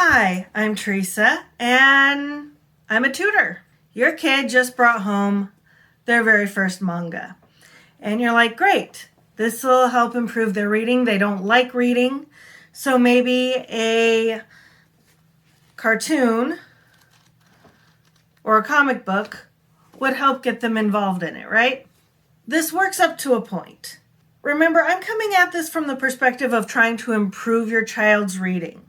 Hi, I'm Teresa, and I'm a tutor. Your kid just brought home their very first manga. And you're like, great, this will help improve their reading. They don't like reading, so maybe a cartoon or a comic book would help get them involved in it, right? This works up to a point. Remember, I'm coming at this from the perspective of trying to improve your child's reading.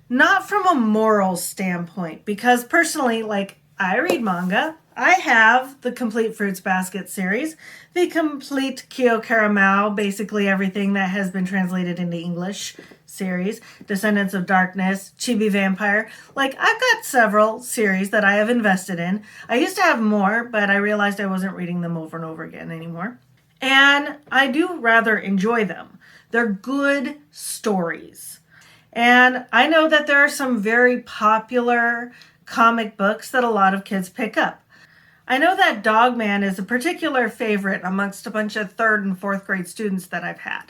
Not from a moral standpoint, because personally, I read manga. I have the complete Fruits Basket series, the complete Kyo Karamao, basically everything that has been translated into English series, Descendants of Darkness, Chibi Vampire. I've got several series that I have invested in. I used to have more, but I realized I wasn't reading them over and over again anymore. And I do rather enjoy them. They're good stories. And I know that there are some very popular comic books that a lot of kids pick up. I know that Dogman is a particular favorite amongst a bunch of 3rd and 4th grade students that I've had.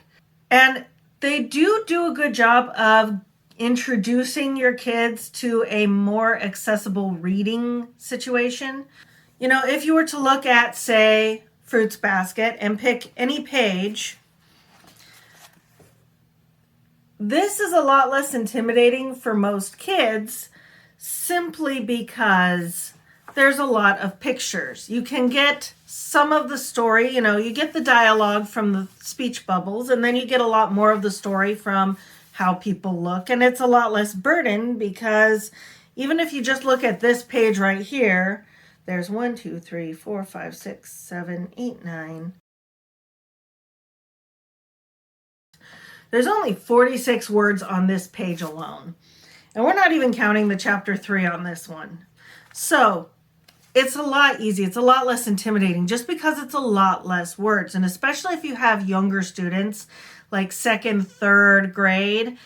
And they do a good job of introducing your kids to a more accessible reading situation. You know, if you were to look at, say, Fruits Basket and pick any page, this is a lot less intimidating for most kids simply because there's a lot of pictures. You can get some of the story, you get the dialogue from the speech bubbles, and then you get a lot more of the story from how people look. And it's a lot less burden because even if you just look at this page right here, there's 1, 2, 3, 4, 5, 6, 7, 8, 9. There's only 46 words on this page alone. And we're not even counting the chapter 3 on this one. So it's a lot easier. It's a lot less intimidating just because it's a lot less words. And especially if you have younger students, like 2nd, 3rd grade,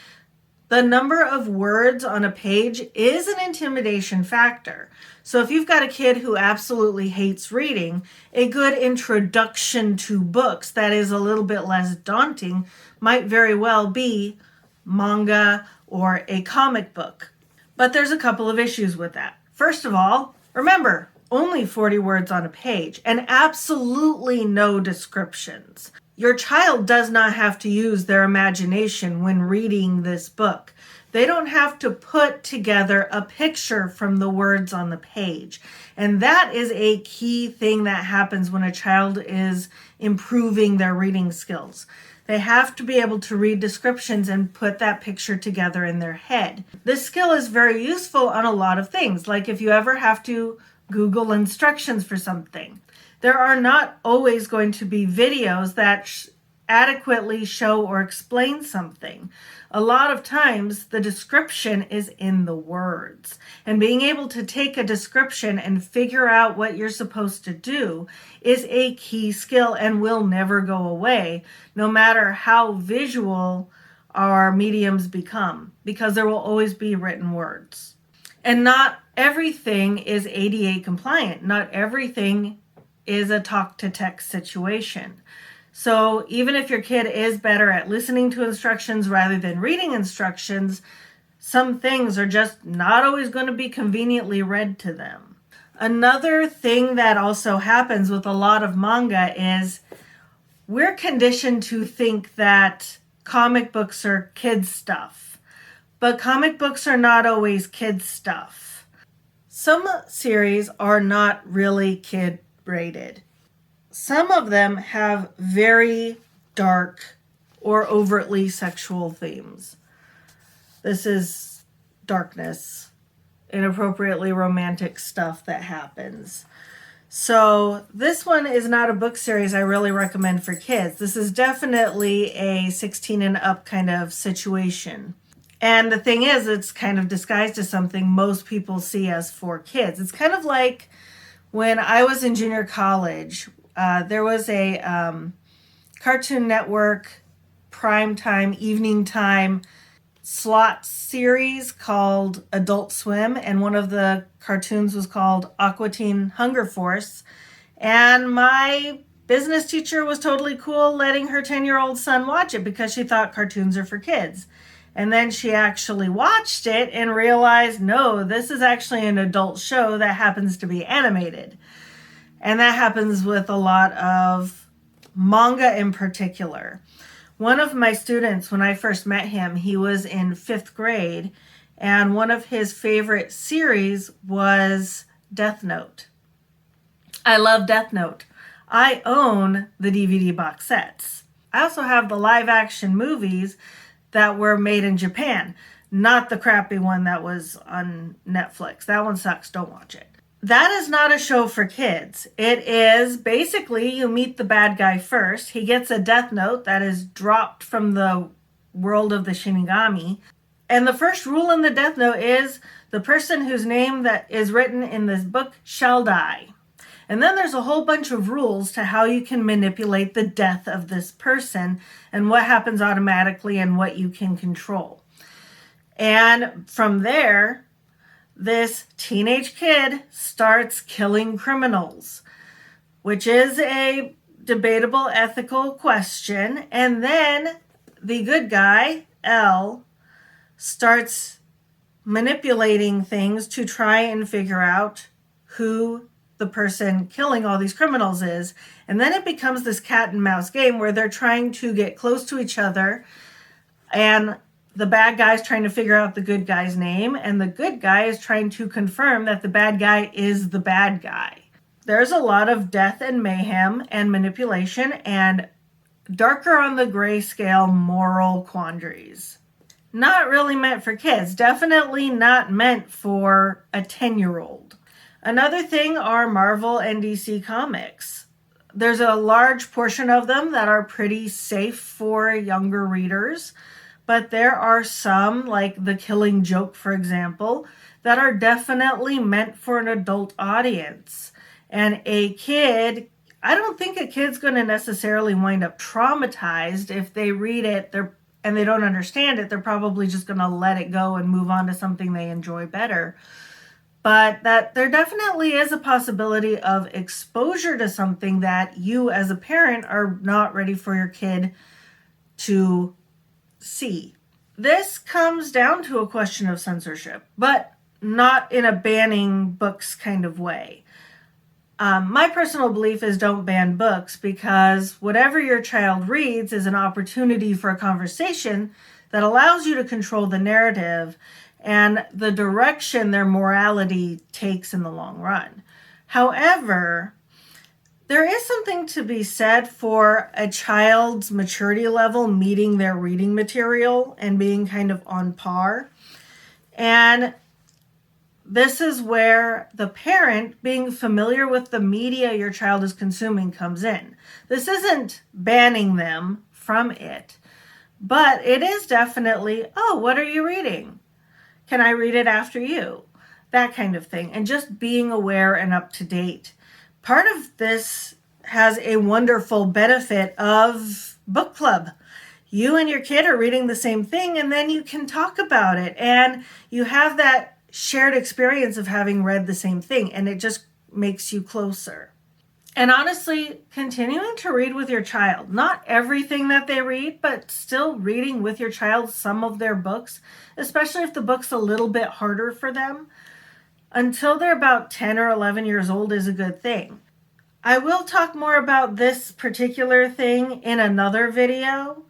the number of words on a page is an intimidation factor. So if you've got a kid who absolutely hates reading, a good introduction to books that is a little bit less daunting might very well be manga or a comic book. But there's a couple of issues with that. First of all, remember, only 40 words on a page and absolutely no descriptions. Your child does not have to use their imagination when reading this book. They don't have to put together a picture from the words on the page. And that is a key thing that happens when a child is improving their reading skills. They have to be able to read descriptions and put that picture together in their head. This skill is very useful on a lot of things, like if you ever have to Google instructions for something. There are not always going to be videos that adequately show or explain something. A lot of times the description is in the words. And being able to take a description and figure out what you're supposed to do is a key skill and will never go away, no matter how visual our mediums become, because there will always be written words. And not everything is ADA compliant. Not everything is a talk-to-text situation. So even if your kid is better at listening to instructions rather than reading instructions, some things are just not always going to be conveniently read to them. Another thing that also happens with a lot of manga is we're conditioned to think that comic books are kids stuff, but comic books are not always kids stuff. Some series are not really kid rated. Some of them have very dark or overtly sexual themes. This is darkness, inappropriately romantic stuff that happens. So this one is not a book series I really recommend for kids. This is definitely a 16 and up kind of situation. And the thing is, it's kind of disguised as something most people see as for kids. It's kind of like when I was in junior college, there was a Cartoon Network primetime, evening time slot series called Adult Swim, and one of the cartoons was called Aqua Teen Hunger Force. And my business teacher was totally cool letting her 10-year-old son watch it because she thought cartoons are for kids. And then she actually watched it and realized, no, this is actually an adult show that happens to be animated. And that happens with a lot of manga in particular. One of my students, when I first met him, he was in 5th grade, and one of his favorite series was Death Note. I love Death Note. I own the DVD box sets. I also have the live action movies that were made in Japan, not the crappy one that was on Netflix. That one sucks. Don't watch it. That is not a show for kids. It is basically you meet the bad guy first. He gets a death note that is dropped from the world of the Shinigami. And the first rule in the death note is the person whose name that is written in this book shall die. And then there's a whole bunch of rules to how you can manipulate the death of this person and what happens automatically and what you can control. And from there, this teenage kid starts killing criminals, which is a debatable ethical question. And then the good guy, L, starts manipulating things to try and figure out who the person killing all these criminals is. And then it becomes this cat and mouse game where they're trying to get close to each other, and the bad guy's trying to figure out the good guy's name, and the good guy is trying to confirm that the bad guy is the bad guy. There's a lot of death and mayhem and manipulation and darker on the grayscale moral quandaries. Not really meant for kids. Definitely not meant for a 10-year-old. Another thing are Marvel and DC comics. There's a large portion of them that are pretty safe for younger readers, but there are some, like The Killing Joke, for example, that are definitely meant for an adult audience. And a kid, I don't think a kid's going to necessarily wind up traumatized if they read it and they don't understand it. They're probably just going to let it go and move on to something they enjoy better. But that there definitely is a possibility of exposure to something that you as a parent are not ready for your kid to see. This comes down to a question of censorship, but not in a banning books kind of way. My personal belief is don't ban books, because whatever your child reads is an opportunity for a conversation that allows you to control the narrative and the direction their morality takes in the long run. However, there is something to be said for a child's maturity level meeting their reading material and being kind of on par. And this is where the parent being familiar with the media your child is consuming comes in. This isn't banning them from it, but it is definitely, oh, what are you reading? Can I read it after you? That kind of thing. And just being aware and up to date. Part of this has a wonderful benefit of book club. You and your kid are reading the same thing, and then you can talk about it. And you have that shared experience of having read the same thing, and it just makes you closer. And honestly, continuing to read with your child, not everything that they read, but still reading with your child some of their books, especially if the book's a little bit harder for them, until they're about 10 or 11 years old is a good thing. I will talk more about this particular thing in another video,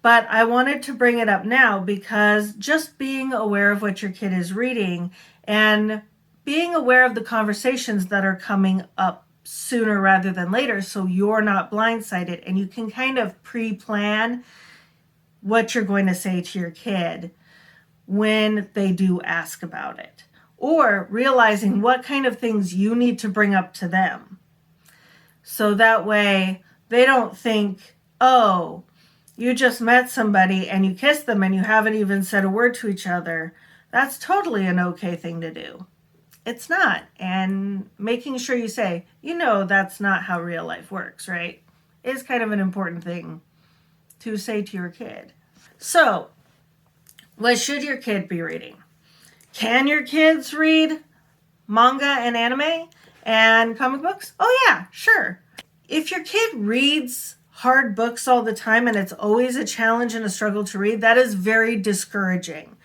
but I wanted to bring it up now because just being aware of what your kid is reading and being aware of the conversations that are coming up sooner rather than later, so you're not blindsided and you can kind of pre-plan what you're going to say to your kid when they do ask about it, or realizing what kind of things you need to bring up to them. So that way they don't think, oh, you just met somebody and you kissed them and you haven't even said a word to each other. That's totally an okay thing to do. It's not. And making sure you say, that's not how real life works, right? Is kind of an important thing to say to your kid. So, what should your kid be reading? Can your kids read manga and anime and comic books? Oh yeah, sure. If your kid reads hard books all the time and it's always a challenge and a struggle to read, that is very discouraging.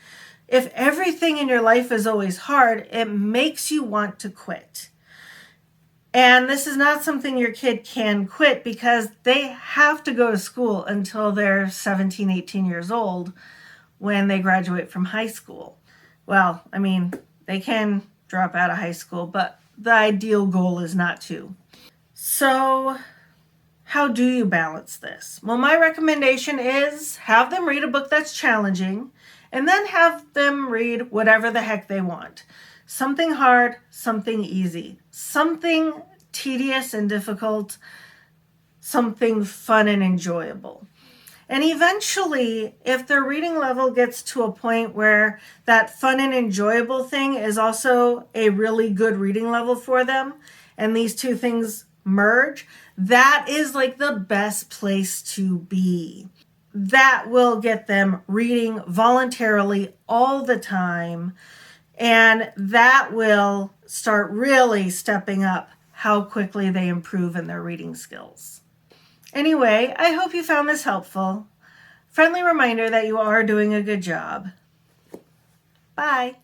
If everything in your life is always hard, it makes you want to quit. And this is not something your kid can quit because they have to go to school until they're 17, 18 years old when they graduate from high school. Well, I mean, they can drop out of high school, but the ideal goal is not to. So, how do you balance this? Well, my recommendation is have them read a book that's challenging and then have them read whatever the heck they want. Something hard, something easy, something tedious and difficult, something fun and enjoyable. And eventually, if their reading level gets to a point where that fun and enjoyable thing is also a really good reading level for them, and these two things merge, that is like the best place to be. That will get them reading voluntarily all the time, and that will start really stepping up how quickly they improve in their reading skills. Anyway, I hope you found this helpful. Friendly reminder that you are doing a good job. Bye.